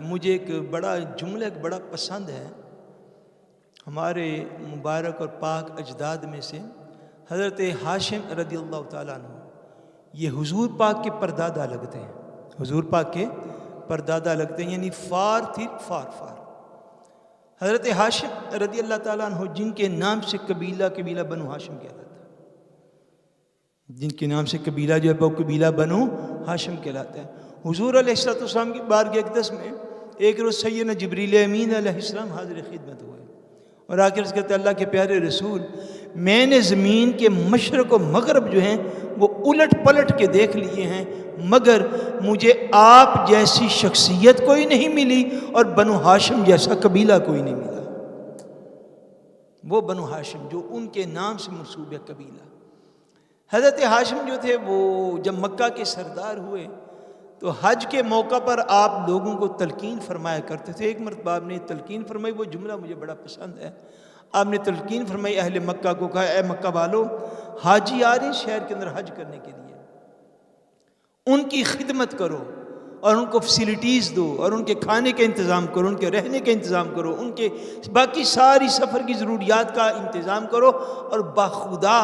مجھے ایک بڑا جملہ بڑا پسند ہے. ہمارے مبارک اور پاک اجداد میں سے حضرت ہاشم رضی اللہ تعالیٰ عنہ یہ حضور پاک کے پردادا لگتے ہیں. حضور پاک کے پردادا لگتے ہیں، یعنی فار تھی فار. حضرت ہاشم رضی اللہ تعالیٰ عنہ جن کے نام سے قبیلہ بنو ہاشم کہلاتا ہے، جن کے نام سے قبیلہ جو ہے وہ قبیلہ بنو ہاشم کہلاتا ہے. حضور علیہ السلام کی بارگاہ اقدس میں ایک روز سیدنا جبریل امین علیہ السلام حاضر خدمت ہوئے اور آ کے کہتے اللہ کے پیارے رسول، میں نے زمین کے مشرق و مغرب جو ہیں وہ الٹ پلٹ کے دیکھ لیے ہیں، مگر مجھے آپ جیسی شخصیت کوئی نہیں ملی اور بنو ہاشم جیسا قبیلہ کوئی نہیں ملا. وہ بنو ہاشم جو ان کے نام سے منسوب ہے قبیلہ. حضرت ہاشم جو تھے وہ جب مکہ کے سردار ہوئے تو حج کے موقع پر آپ لوگوں کو تلقین فرمایا کرتے تھے. ایک مرتبہ آپ نے تلقین فرمائی، وہ جملہ مجھے بڑا پسند ہے. آپ نے تلقین فرمائی اہل مکہ کو، کہا اے مکہ والو، حاجی آ رہے ہیں شہر کے اندر حج کرنے کے لیے، ان کی خدمت کرو اور ان کو فیسلٹیز دو اور ان کے کھانے کا انتظام کرو، ان کے رہنے کا انتظام کرو، ان کے باقی ساری سفر کی ضروریات کا انتظام کرو. اور بخدا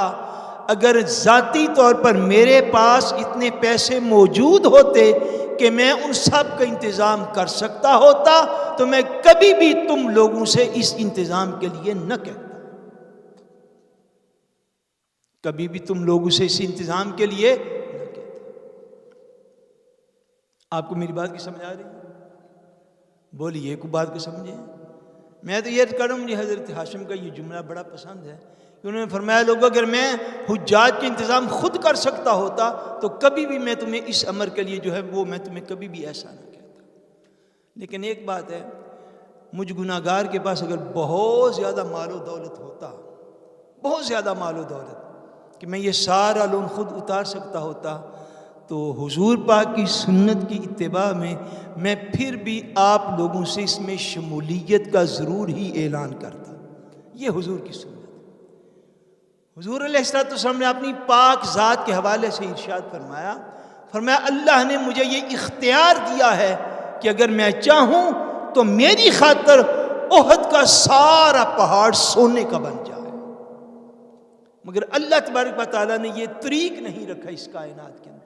اگر ذاتی طور پر میرے پاس اتنے پیسے موجود ہوتے کہ میں ان سب کا انتظام کر سکتا ہوتا تو میں کبھی بھی تم لوگوں سے اس انتظام کے لیے نہ کہتا، کبھی بھی تم لوگوں سے اس انتظام کے لیے نہ کہتا. آپ کو میری بات کی سمجھ آ رہی ہے؟ بولیے کوئی بات کو سمجھیں. میں تو یہ کروں، مجھے حضرت ہاشم کا یہ جملہ بڑا پسند ہے کہ انہوں نے فرمایا لوگوں اگر میں حجاج کے انتظام خود کر سکتا ہوتا تو کبھی بھی میں تمہیں اس امر کے لیے جو ہے وہ میں تمہیں کبھی بھی ایسا نہ کہتا. لیکن ایک بات ہے، مجھ گناہگار کے پاس اگر بہت زیادہ مال و دولت ہوتا، بہت زیادہ مال و دولت کہ میں یہ سارا لون خود اتار سکتا ہوتا تو حضور پاک کی سنت کی اتباع میں پھر بھی آپ لوگوں سے اس میں شمولیت کا ضرور ہی اعلان کرتا. یہ حضور کی سنت. حضور علیہ السلام نے اپنی پاک ذات کے حوالے سے ارشاد فرمایا اللہ نے مجھے یہ اختیار دیا ہے کہ اگر میں چاہوں تو میری خاطر احد کا سارا پہاڑ سونے کا بن جائے. مگر اللہ تبارک و تعالیٰ نے یہ طریق نہیں رکھا اس کائنات کے اندر.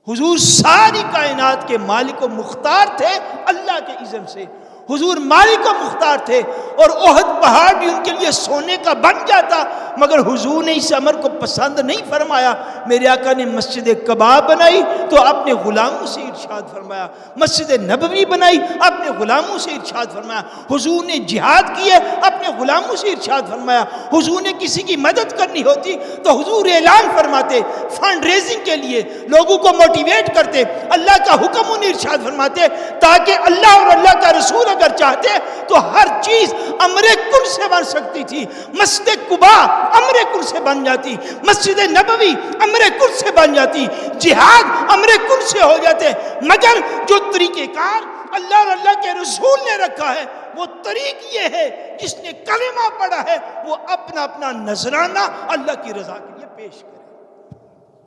حضور ساری کائنات کے مالک و مختار تھے اللہ کے اذن سے. حضور مالک و مختار تھے اور احد پہاڑ بھی ان کے لیے سونے کا بن جاتا، مگر حضور نے اس امر کو پسند نہیں فرمایا. میرے آقا نے مسجد قباء بنائی تو اپنے غلاموں سے ارشاد فرمایا، مسجد نبوی بنائی اپنے غلاموں سے ارشاد فرمایا. حضور نے جہاد کیے اپنے غلاموں سے ارشاد فرمایا. حضور نے کسی کی مدد کرنی ہوتی تو حضور اعلان فرماتے، فنڈ ریزنگ کے لیے لوگوں کو موٹیویٹ کرتے، اللہ کا حکم انہیں ارشاد فرماتے تاکہ اللہ اور اللہ کا رسول اگر چاہتے تو ہر چیز امر کن سے بن سکتی تھی. مسجد قباء امر کن سے بن جاتی، مسجد نبوی امر کن سے بن جاتی، جہاد امر کن سے ہو جاتے. مگر جو طریقہ کار اللہ اور اللہ کے رسول نے رکھا ہے وہ طریق یہ ہے، جس نے کلمہ پڑھا ہے وہ اپنا اپنا نذرانہ اللہ کی رضا کے لیے پیش کرے.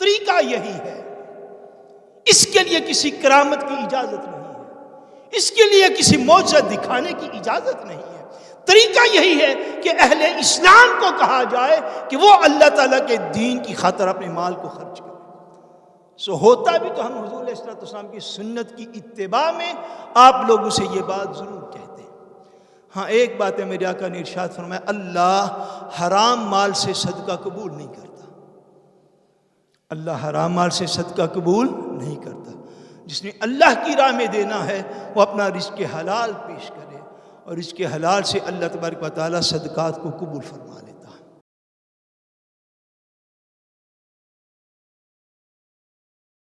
طریقہ یہی ہے. اس کے لیے کسی کرامت کی اجازت نہیں ہے، اس کے لیے کسی معجزہ دکھانے کی اجازت نہیں ہے. طریقہ یہی ہے کہ اہل اسلام کو کہا جائے کہ وہ اللہ تعالیٰ کے دین کی خاطر اپنے مال کو خرچ کریں. ہوتا بھی تو ہم حضور علیہ السلام کی سنت کی اتباع میں آپ لوگوں سے یہ بات ضرور کہتے ہیں. ہاں ایک بات ہے، میرے آقا نے ارشاد فرمایا اللہ حرام مال سے صدقہ قبول نہیں کرتا. اللہ حرام مال سے صدقہ قبول نہیں کرتا. جس نے اللہ کی راہ میں دینا ہے وہ اپنا رزق حلال پیش کرے اور رزق حلال سے اللہ تبارک و تعالیٰ صدقات کو قبول فرما لے.